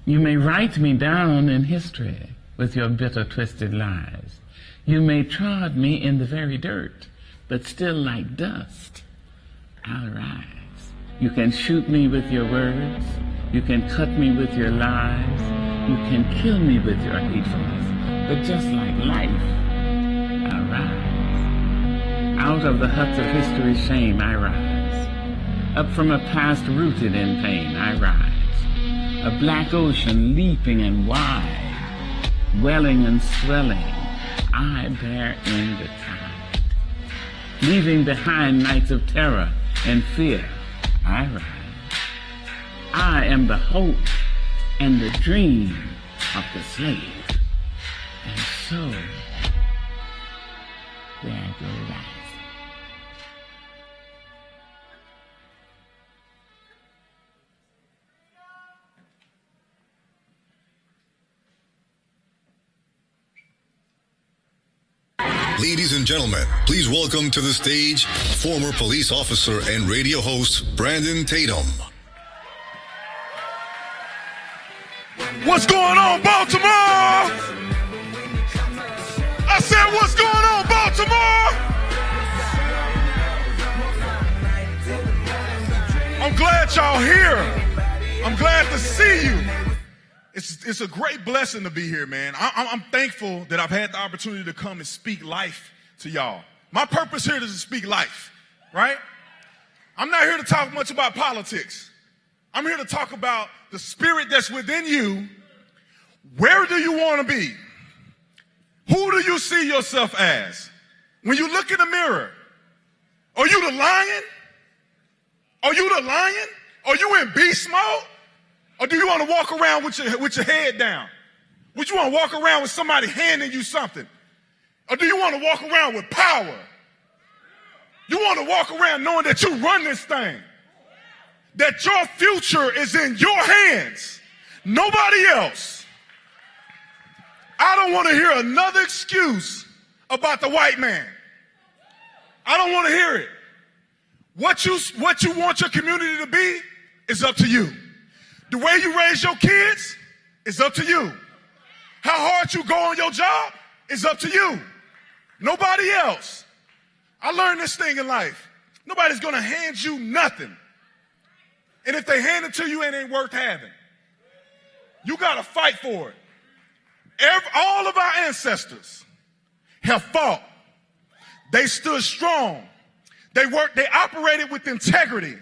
You may write me down in history with your bitter, twisted lies. You may trod me in the very dirt, but still like dust, I'll rise. You can shoot me with your words. You can cut me with your lies. You can kill me with your hatefulness. But just like life, I'll rise. Out of the huts of history's shame, I rise. Up from a past rooted in pain, I rise. A black ocean leaping and wide, welling and swelling, I bear in the tide. Leaving behind nights of terror and fear, I rise. I am the hope and the dream of the slave. And so, there I go rising. Ladies and gentlemen, please welcome to the stage former police officer and radio host Brandon Tatum. What's going on, Baltimore? I said, what's going on, Baltimore? I'm glad y'all here. I'm glad to see you. It's a great blessing to be here, man. I'm thankful that I've had the opportunity to come and speak life to y'all. My purpose here is to speak life, right? I'm not here to talk much about politics. I'm here to talk about the spirit that's within you. Where do you want to be? Who do you see yourself as? When you look in the mirror, are you the lion? Are you the lion? Are you in beast mode? Or do you want to walk around with your head down? Would you want to walk around with somebody handing you something? Or do you want to walk around with power? You want to walk around knowing that you run this thing, that your future is in your hands, nobody else. I don't want to hear another excuse about the white man. I don't want to hear it. What you want your community to be is up to you. The way you raise your kids is up to you. How hard you go on your job is up to you. Nobody else. I learned this thing in life. Nobody's going to hand you nothing. And if they hand it to you, it ain't worth having. You got to fight for it. All of our ancestors have fought. They stood strong. They operated with integrity.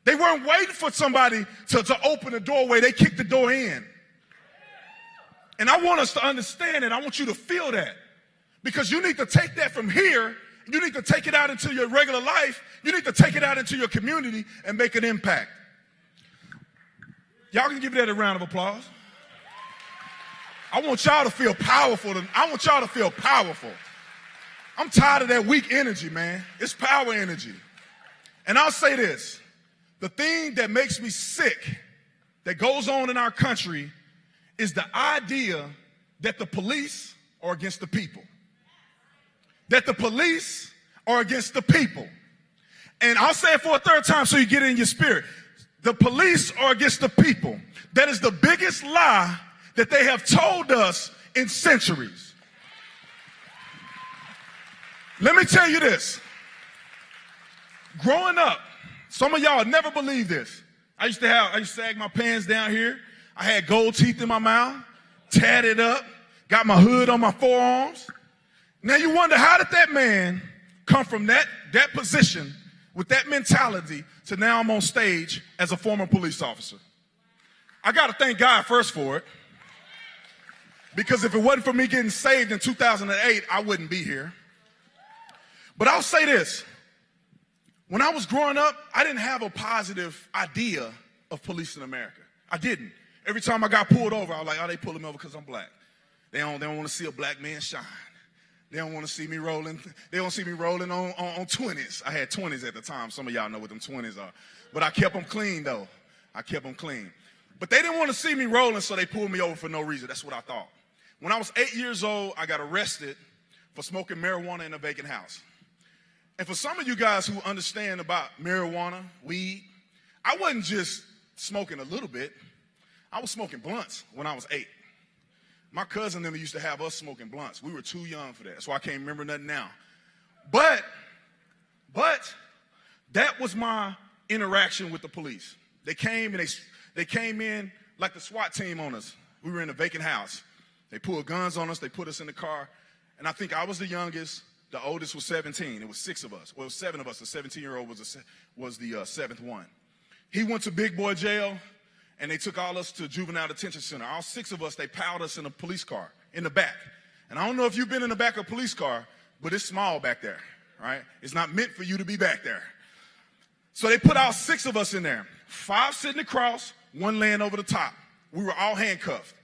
They weren't waiting for somebody to open the doorway. They kicked the door in. And I want us to understand it. I want you to feel that. Because you need to take that from here. You need to take it out into your regular life. You need to take it out into your community and make an impact. Y'all can give that a round of applause. I want y'all to feel powerful. I want y'all to feel powerful. I'm tired of that weak energy, man. It's power energy. And I'll say this. The thing that makes me sick that goes on in our country is the idea that the police are against the people. That the police are against the people. And I'll say it for a third time so you get it in your spirit. The police are against the people. That is the biggest lie that they have told us in centuries. Let me tell you this. Growing up, some of y'all never believe this. I used to sag my pants down here. I had gold teeth in my mouth, tatted up, got my hood on my forearms. Now you wonder, how did that man come from that position with that mentality to now I'm on stage as a former police officer? I got to thank God first for it. Because if it wasn't for me getting saved in 2008, I wouldn't be here. But I'll say this. When I was growing up, I didn't have a positive idea of police in America. I didn't. Every time I got pulled over, I was like, oh, they pulling me over because I'm black. They don't want to see a black man shine. They don't want to see me rolling. They don't see me rolling on 20s. I had 20s at the time. Some of y'all know what them 20s are. But I kept them clean, though. I kept them clean. But they didn't want to see me rolling, so they pulled me over for no reason. That's what I thought. When I was 8 years old, I got arrested for smoking marijuana in a vacant house. And for some of you guys who understand about marijuana, weed, I wasn't just smoking a little bit. I was smoking blunts when I was 8. My cousin and them used to have us smoking blunts. We were too young for that, so I can't remember nothing now. But that was my interaction with the police. They came and they came in like the SWAT team on us. We were in a vacant house. They pulled guns on us. They put us in the car. And I think I was the youngest. The oldest was 17. It was 6 of us. Well, it was 7 of us. The 17-year-old was the 7th one. He went to big boy jail, and they took all us to juvenile detention center. All 6 of us, they piled us in a police car in the back. And I don't know if you've been in the back of a police car, but it's small back there, right? It's not meant for you to be back there. So they put all 6 of us in there. 5 sitting across, 1 laying over the top. We were all handcuffed.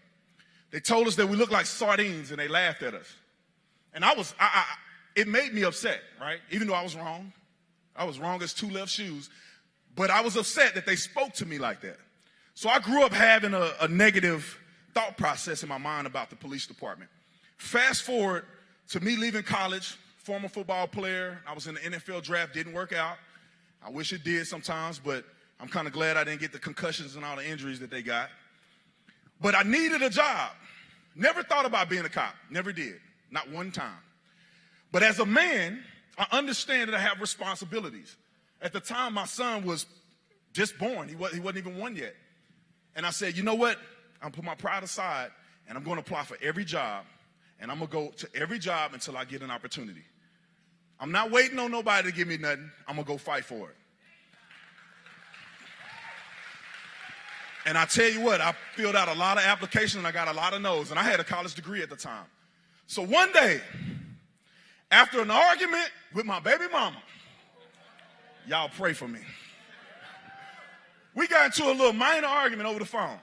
They told us that we looked like sardines, and they laughed at us. And it made me upset, right? Even though I was wrong. I was wrong as 2 left shoes. But I was upset that they spoke to me like that. So I grew up having a negative thought process in my mind about the police department. Fast forward to me leaving college, former football player. I was in the NFL draft, didn't work out. I wish it did sometimes, but I'm kind of glad I didn't get the concussions and all the injuries that they got. But I needed a job. Never thought about being a cop. Never did. Not one time. But as a man, I understand that I have responsibilities. At the time, my son was just born. He wasn't even 1 yet. And I said, you know what? I'm going to put my pride aside, and I'm going to apply for every job, and I'm going to go to every job until I get an opportunity. I'm not waiting on nobody to give me nothing. I'm going to go fight for it. And I tell you what, I filled out a lot of applications, and I got a lot of no's, and I had a college degree at the time. So one day, after an argument with my baby mama, y'all pray for me. We got into a little minor argument over the phone.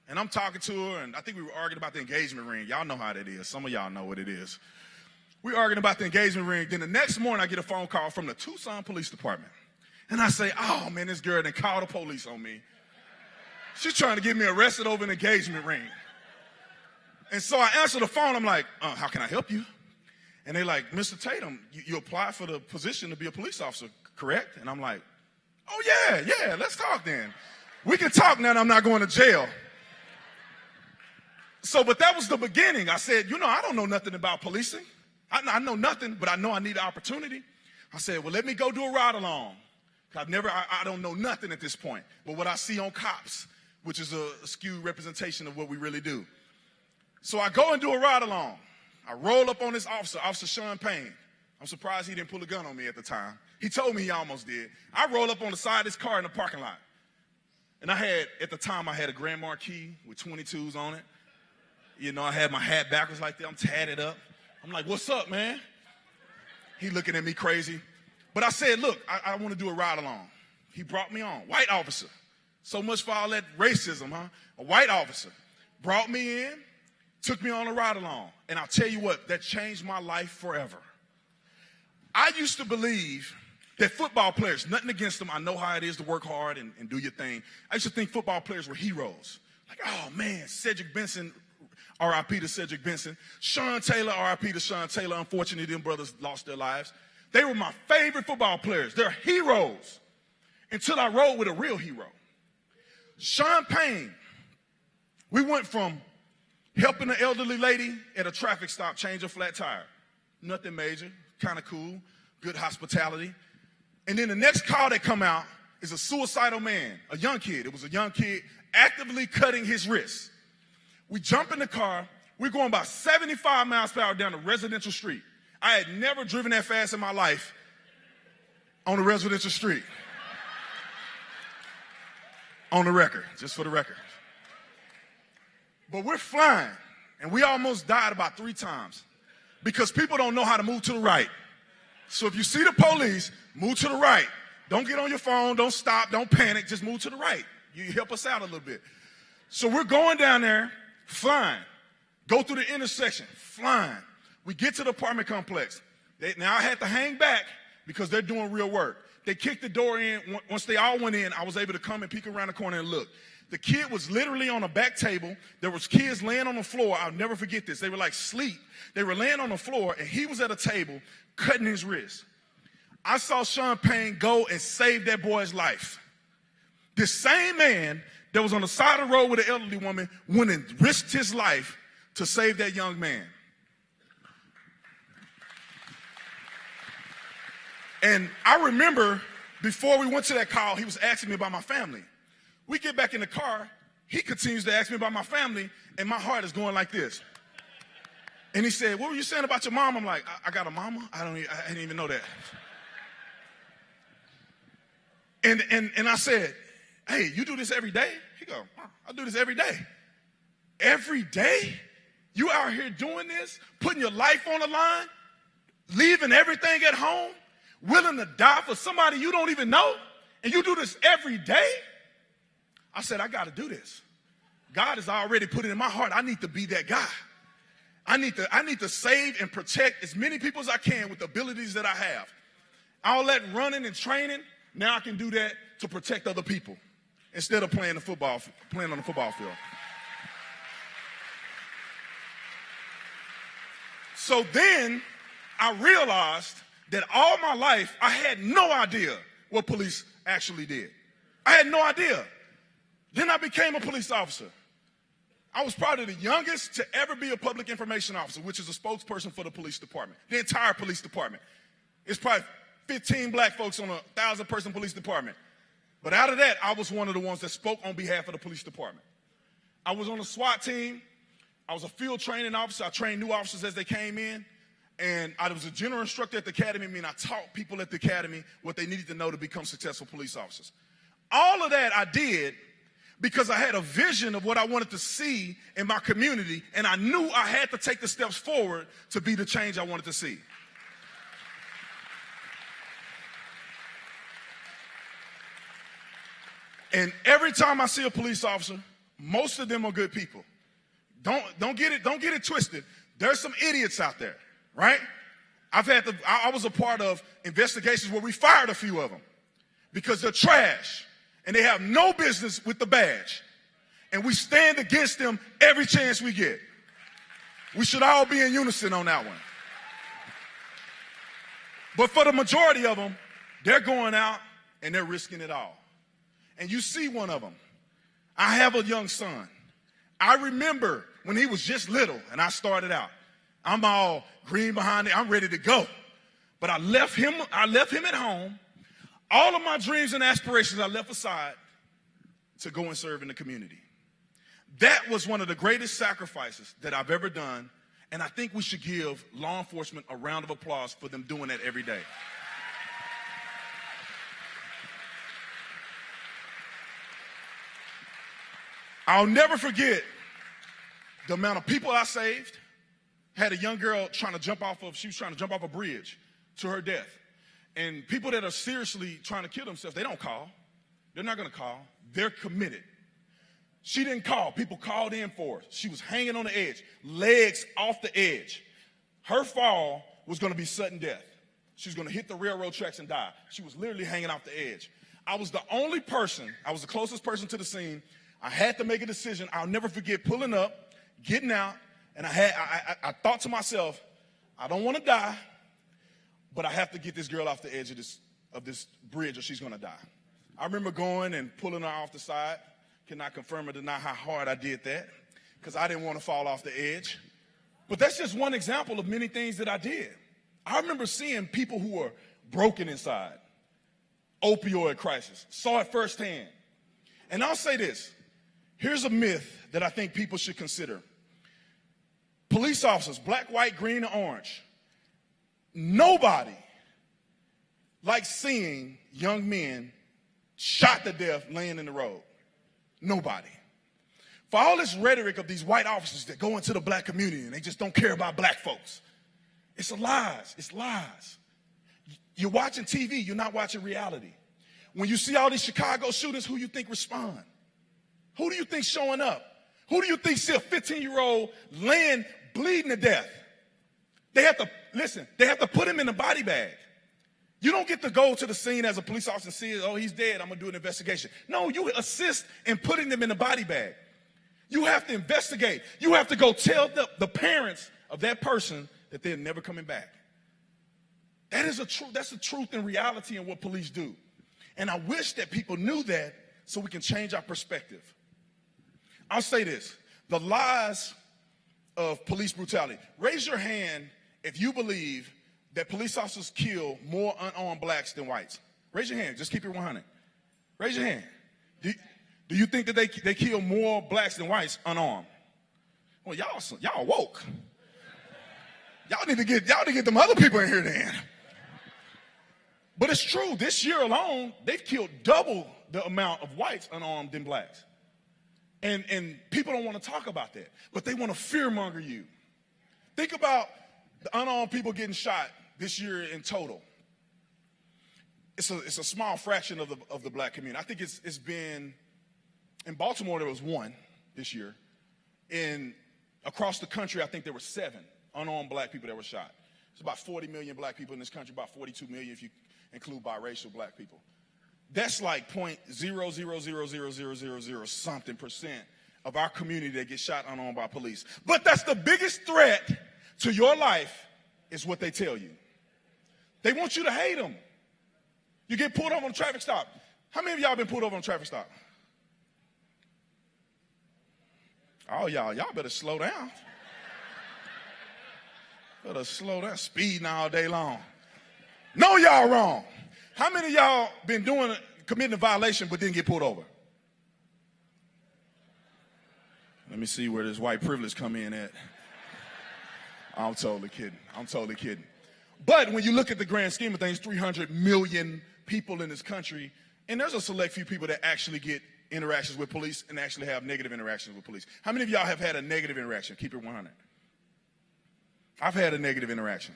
And I'm talking to her, and I think we were arguing about the engagement ring. Y'all know how that is. Some of y'all know what it is. We're arguing about the engagement ring. Then the next morning, I get a phone call from the Tucson Police Department. And I say, oh, man, this girl done called the police on me. She's trying to get me arrested over an engagement ring. And so I answer the phone. I'm like, how can I help you? And they're like, Mr. Tatum, you applied for the position to be a police officer, correct? And I'm like, oh, yeah, let's talk then. We can talk now that I'm not going to jail. So, but that was the beginning. I said, I don't know nothing about policing. I know nothing, but I know I need an opportunity. I said, well, let me go do a ride along. I don't know nothing at this point. But what I see on cops, which is a skewed representation of what we really do. So I go and do a ride along. I roll up on this officer, Officer Sean Payne. I'm surprised he didn't pull a gun on me at the time. He told me he almost did. I roll up on the side of his car in the parking lot. And at the time, I had a Grand Marquis with 22s on it. I had my hat backwards like that. I'm tatted up. I'm like, what's up, man? He looking at me crazy. But I said, look, I want to do a ride along. He brought me on. White officer. So much for all that racism, huh? A white officer brought me in, took me on a ride along. And I'll tell you what, that changed my life forever. I used to believe that football players, nothing against them, I know how it is to work hard and do your thing. I used to think football players were heroes. Like, oh, man, Cedric Benson, R.I.P. to Cedric Benson. Sean Taylor, R.I.P. to Sean Taylor. Unfortunately, them brothers lost their lives. They were my favorite football players. They're heroes. Until I rode with a real hero. Sean Payne. We went from helping an elderly lady at a traffic stop change a flat tire. Nothing major, kind of cool, good hospitality. And then the next call that come out is a suicidal man, a young kid. It was a young kid actively cutting his wrist. We jump in the car. We're going about 75 miles per hour down a residential street. I had never driven that fast in my life on a residential street. On the record, just for the record. But we're flying, and we almost died about 3 times because people don't know how to move to the right. So if you see the police, move to the right. Don't get on your phone. Don't stop. Don't panic. Just move to the right. You help us out a little bit. So we're going down there, flying. Go through the intersection, flying. We get to the apartment complex. Now I had to hang back because they're doing real work. They kicked the door in. Once they all went in, I was able to come and peek around the corner and look. The kid was literally on a back table. There was kids laying on the floor. I'll never forget this. They were like asleep. They were laying on the floor, and he was at a table cutting his wrist. I saw Sean Payne go and save that boy's life. This same man that was on the side of the road with an elderly woman went and risked his life to save that young man. And I remember before we went to that call, he was asking me about my family. We get back in the car, he continues to ask me about my family, and my heart is going like this. And he said, what were you saying about your mom? I'm like, I got a mama? I didn't even know that. And I said, hey, you do this every day? He go, I do this every day. Every day? You out here doing this, putting your life on the line, leaving everything at home, willing to die for somebody you don't even know, and you do this every day? I said, I got to do this. God has already put it in my heart. I need to be that guy. I need to save and protect as many people as I can with the abilities that I have. All that running and training, now I can do that to protect other people instead of playing on the football field. So then I realized that all my life I had no idea what police actually did. I had no idea. Then I became a police officer. I was probably the youngest to ever be a public information officer, which is a spokesperson for the police department, the entire police department. It's probably 15 black folks on a 1,000-person police department. But out of that, I was one of the ones that spoke on behalf of the police department. I was on a SWAT team. I was a field training officer. I trained new officers as they came in. And I was a general instructor at the academy, meaning I taught people at the academy what they needed to know to become successful police officers. All of that I did because I had a vision of what I wanted to see in my community, and I knew I had to take the steps forward to be the change I wanted to see. And every time I see a police officer, most of them are good people. Don't get it twisted. There's some idiots out there, right? I was a part of investigations where we fired a few of them because they're trash and they have no business with the badge. And we stand against them every chance we get. We should all be in unison on that one. But for the majority of them, they're going out and they're risking it all. And you see one of them. I have a young son. I remember when he was just little and I started out. I'm all green behind it. I'm ready to go. But I left him at home. All of my dreams and aspirations I left aside to go and serve in the community. That was one of the greatest sacrifices that I've ever done. And I think we should give law enforcement a round of applause for them doing that every day. I'll never forget the amount of people I saved. Had a young girl she was trying to jump off a bridge to her death. And people that are seriously trying to kill themselves, they don't call. They're not going to call. They're committed. She didn't call. People called in for her. She was hanging on the edge, legs off the edge. Her fall was going to be sudden death. She was going to hit the railroad tracks and die. She was literally hanging off the edge. I was the closest person to the scene. I had to make a decision. I'll never forget pulling up, getting out, and I thought to myself, I don't want to die, but I have to get this girl off the edge of this bridge or she's going to die. I remember going and pulling her off the side. Cannot confirm or deny how hard I did that because I didn't want to fall off the edge. But that's just one example of many things that I did. I remember seeing people who were broken inside, opioid crisis, saw it firsthand. And I'll say this. Here's a myth that I think people should consider. Police officers, black, white, green, or orange, nobody likes seeing young men shot to death laying in the road. Nobody. For all this rhetoric of these white officers that go into the black community and they just don't care about black folks, it's lies. It's lies. You're watching TV, you're not watching reality. When you see all these Chicago shootings, who you think respond? Who do you think showing up? Who do you think see a 15-year-old laying, bleeding to death? They have to put him in a body bag. You don't get to go to the scene as a police officer and see, oh, he's dead, I'm going to do an investigation. No, you assist in putting them in a body bag. You have to investigate. You have to go tell the parents of that person that they're never coming back. That's the truth and reality in what police do. And I wish that people knew that so we can change our perspective. I'll say this. The lies of police brutality. Raise your hand if you believe that police officers kill more unarmed blacks than whites. Raise your hand. Just keep it 100. Raise your hand. Do you think that they kill more blacks than whites unarmed? Well, y'all woke. Y'all need to get them other people in here then. But it's true. This year alone, they've killed double the amount of whites unarmed than blacks. And people don't want to talk about that, but they want to fearmonger you. Think about the unarmed people getting shot this year in total. It's a small fraction of the black community. I think it's been, in Baltimore there was 1 this year. Across the country, I think there were 7 unarmed black people that were shot. It's about 40 million black people in this country, about 42 million if you include biracial black people. That's like 0.0000000 something percent of our community that gets shot unarmed by police. But that's the biggest threat to your life is what they tell you. They want you to hate them. You get pulled over on a traffic stop. How many of y'all been pulled over on a traffic stop? Oh, y'all better slow down. Better slow down. Speeding all day long. No, y'all wrong. How many of y'all been committing a violation but didn't get pulled over? Let me see where this white privilege come in at. I'm totally kidding. But when you look at the grand scheme of things, 300 million people in this country, and there's a select few people that actually get interactions with police and actually have negative interactions with police. How many of y'all have had a negative interaction? Keep it 100. I've had a negative interaction.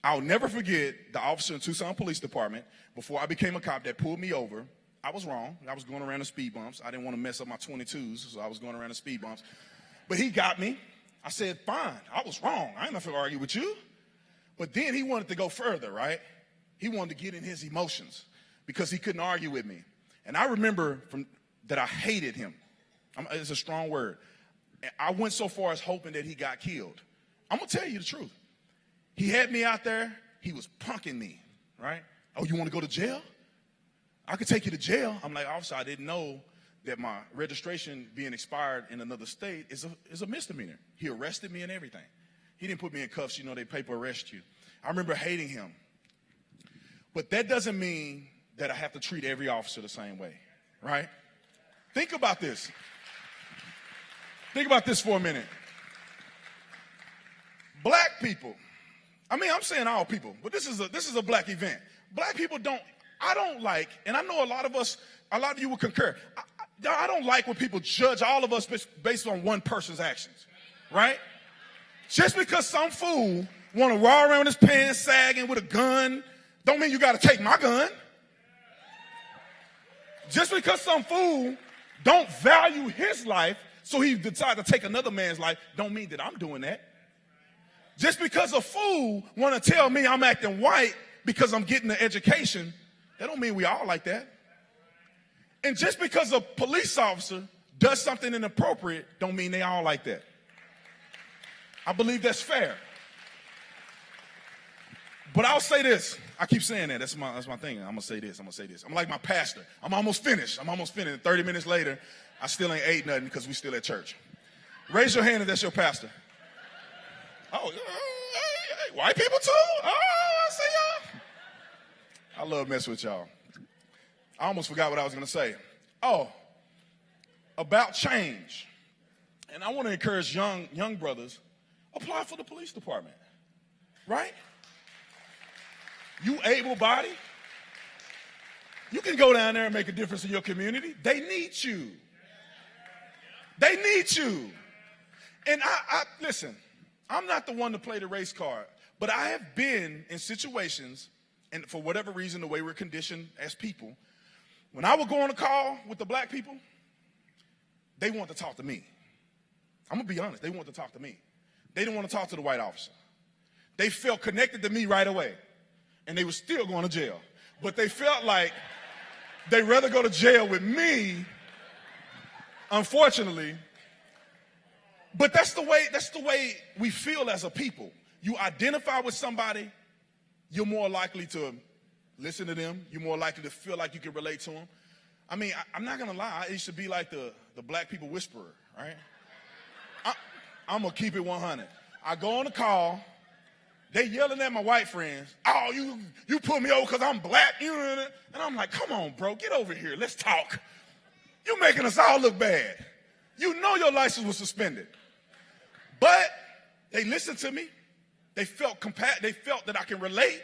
I'll never forget the officer in Tucson Police Department, before I became a cop, that pulled me over. I was wrong. I was going around the speed bumps. I didn't want to mess up my 22s, so I was going around the speed bumps. But he got me. I said, fine, I was wrong. I ain't not going to argue with you. But then he wanted to go further, right? He wanted to get in his emotions because he couldn't argue with me. And I remember that I hated him. It's a strong word. I went so far as hoping that he got killed. I'm going to tell you the truth. He had me out there. He was punking me, right? Oh, you want to go to jail? I could take you to jail. I'm like, officer, I didn't know that my registration being expired in another state is a misdemeanor. He arrested me and everything. He didn't put me in cuffs. You know, they paper arrest you. I remember hating him. But that doesn't mean that I have to treat every officer the same way, right? Think about this. Think about this for a minute. Black people, I'm saying all people, but this is a black event. Black people I don't like, and I know a lot of you will concur, I don't like when people judge all of us based on one person's actions, right? Just because some fool want to walk around with his pants sagging with a gun, don't mean you got to take my gun. Just because some fool don't value his life, so he decided to take another man's life, don't mean that I'm doing that. Just because a fool want to tell me I'm acting white because I'm getting an education, that don't mean we all like that. And just because a police officer does something inappropriate, don't mean they all like that. I believe that's fair. But I'll say this. I keep saying that. That's my thing. I'm going to say this. I'm like my pastor. I'm almost finished. 30 minutes later, I still ain't ate nothing because we still at church. Raise your hand if that's your pastor. Oh, hey, white people too? Oh, I see y'all. I love messing with y'all. I almost forgot what I was going to say. Oh, about change. And I want to encourage young brothers, apply for the police department, right? You able-bodied, you can go down there and make a difference in your community. They need you. They need you. And I listen, I'm not the one to play the race card, but I have been in situations, and for whatever reason, the way we're conditioned as people, when I would go on a call with the black people, they want to talk to me. I'm going to be honest. They want to talk to me. They didn't want to talk to the white officer. They felt connected to me right away, and they were still going to jail. But they felt like they'd rather go to jail with me, unfortunately. But that's the way we feel as a people. You identify with somebody, you're more likely to listen to them. You're more likely to feel like you can relate to them. I mean, I'm not going to lie. I used to be like the black people whisperer, right? I'm going to keep it 100. I go on the call. They yelling at my white friends. Oh, you put me over because I'm black. And I'm like, come on, bro. Get over here. Let's talk. You're making us all look bad. You know your license was suspended. But they listened to me. They felt that I can relate.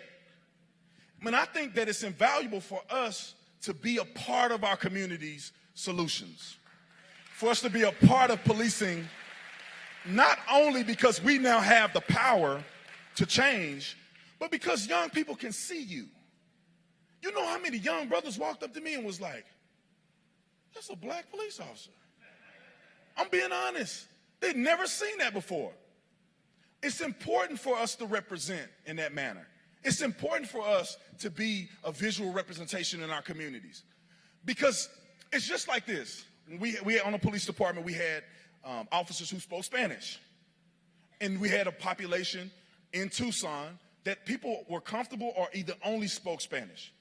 I mean, I think that it's invaluable for us to be a part of our community's solutions. For us to be a part of policing, not only because we now have the power to change, but because young people can see you. You know how many young brothers walked up to me and was like, that's a black police officer. I'm being honest. They'd never seen that before. It's important for us to represent in that manner. It's important for us to be a visual representation in our communities. Because it's just like this. We on the police department, we had officers who spoke Spanish. And we had a population in Tucson that people were comfortable or either only spoke Spanish.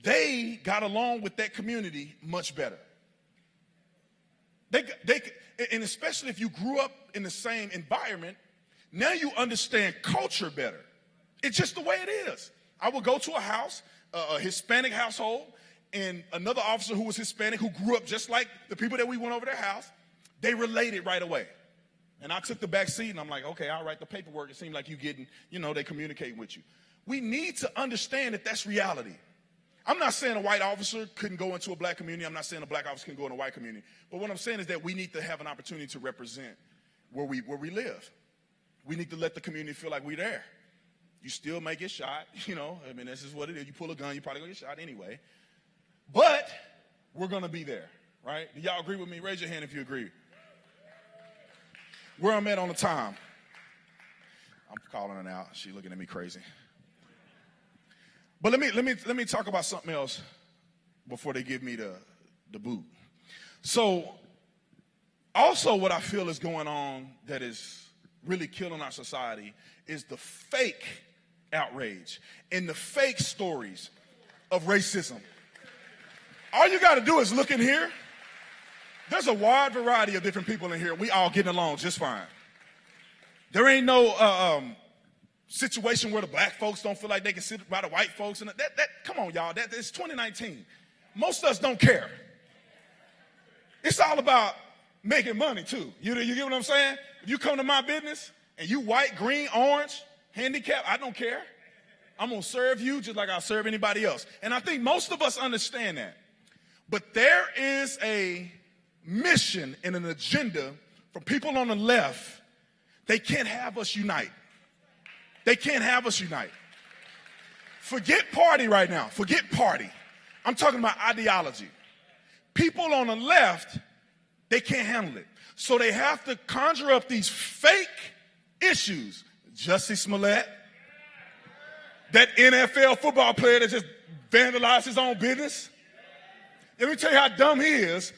They got along with that community much better. And especially if you grew up in the same environment, now you understand culture better. It's just the way it is. I would go to a house, a Hispanic household, and another officer who was Hispanic who grew up just like the people that we went over their house, they related right away. And I took the back seat and I'm like, okay, I'll write the paperwork. It seems like you getting, they communicate with you. We need to understand that that's reality. I'm not saying a white officer couldn't go into a black community. I'm not saying a black officer can go in a white community. But what I'm saying is that we need to have an opportunity to represent where we live. We need to let the community feel like we're there. You still may get shot, this is what it is. You pull a gun, you're probably going to get shot anyway. But we're going to be there, right? Do y'all agree with me? Raise your hand if you agree. Where I'm at on the time. I'm calling her out. She's looking at me crazy. But let me talk about something else before they give me the boot. So, also what I feel is going on that is really killing our society is the fake outrage and the fake stories of racism. All you got to do is look in here. There's a wide variety of different people in here. We all getting along just fine. There ain't no situation where the black folks don't feel like they can sit by the white folks. And come on, y'all. It's 2019. Most of us don't care. It's all about making money, too. You get what I'm saying? If you come to my business and you white, green, orange, handicapped, I don't care. I'm going to serve you just like I'll serve anybody else. And I think most of us understand that. But there is a mission and an agenda for people on the left. They can't have us unite. They can't have us unite. Forget party right now. Forget party. I'm talking about ideology. People on the left, they can't handle it. So they have to conjure up these fake issues. Jussie Smollett, that NFL football player that just vandalized his own business. Let me tell you how dumb he is.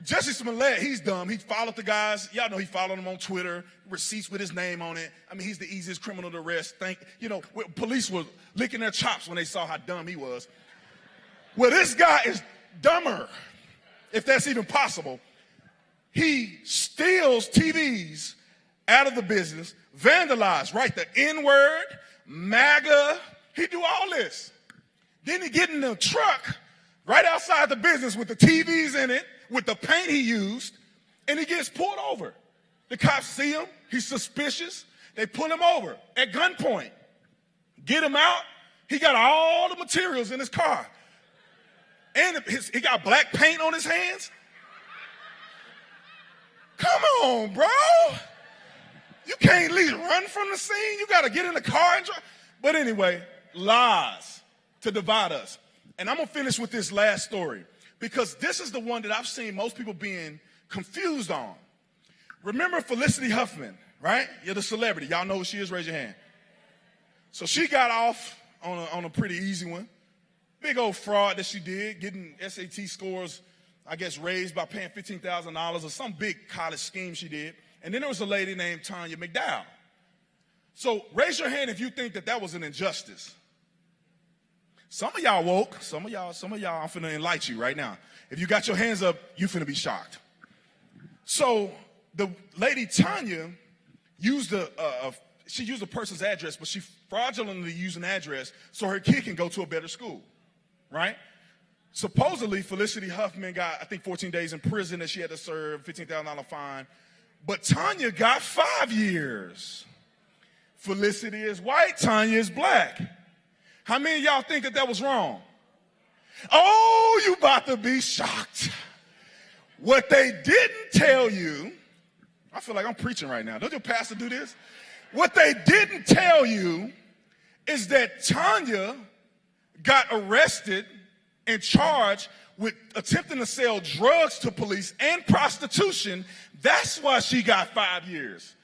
Jussie Smollett, he's dumb. He followed the guys. Y'all know he followed them on Twitter, receipts with his name on it. I mean, he's the easiest criminal to arrest. Police were licking their chops when they saw how dumb he was. Well, this guy is dumber, if that's even possible. He steals TVs out of the business, vandalize, right? The N-word, MAGA. He do all this. Then he get in the truck right outside the business with the TVs in it, with the paint he used, and he gets pulled over. The cops see him. He's suspicious. They pull him over at gunpoint. Get him out. He got all the materials in his car. And he got black paint on his hands. Come on, bro. You can't at least run from the scene. You got to get in the car and drive. But anyway, lies to divide us. And I'm going to finish with this last story, because this is the one that I've seen most people being confused on. Remember Felicity Huffman, right? You're the celebrity. Y'all know who she is? Raise your hand. So she got off on a pretty easy one. Big old fraud that she did, getting SAT scores, I guess, raised by paying $15,000 or some big college scheme she did. And then there was a lady named Tanya McDowell. So raise your hand if you think that was an injustice. Some of y'all woke. Some of y'all, I'm finna enlighten you right now. If you got your hands up, you finna be shocked. So the lady Tanya used she used a person's address, but she fraudulently used an address so her kid can go to a better school, right? Supposedly, Felicity Huffman got, I think, 14 days in prison that she had to serve, $15,000 fine. But Tanya got 5 years. Felicity is white, Tanya is black. How many of y'all think that was wrong? Oh, you about to be shocked. What they didn't tell you, I feel like I'm preaching right now. Don't your pastor do this? What they didn't tell you is that Tanya got arrested and charged with attempting to sell drugs to police and prostitution. That's why she got 5 years.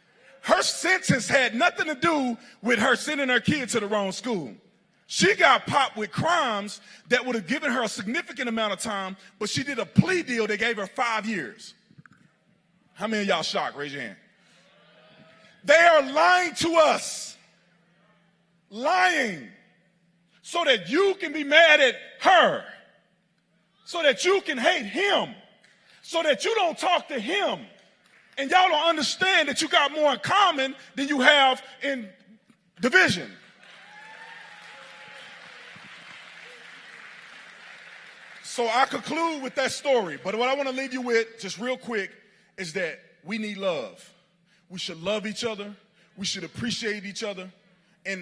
Her sentence had nothing to do with her sending her kid to the wrong school. She got popped with crimes that would have given her a significant amount of time, but she did a plea deal that gave her 5 years. How many of y'all shocked? Raise your hand. They are lying to us. Lying. So that you can be mad at her. So that you can hate him. So that you don't talk to him. And y'all don't understand that you got more in common than you have in division. So I conclude with that story. But what I want to leave you with, just real quick, is that we need love. We should love each other. We should appreciate each other.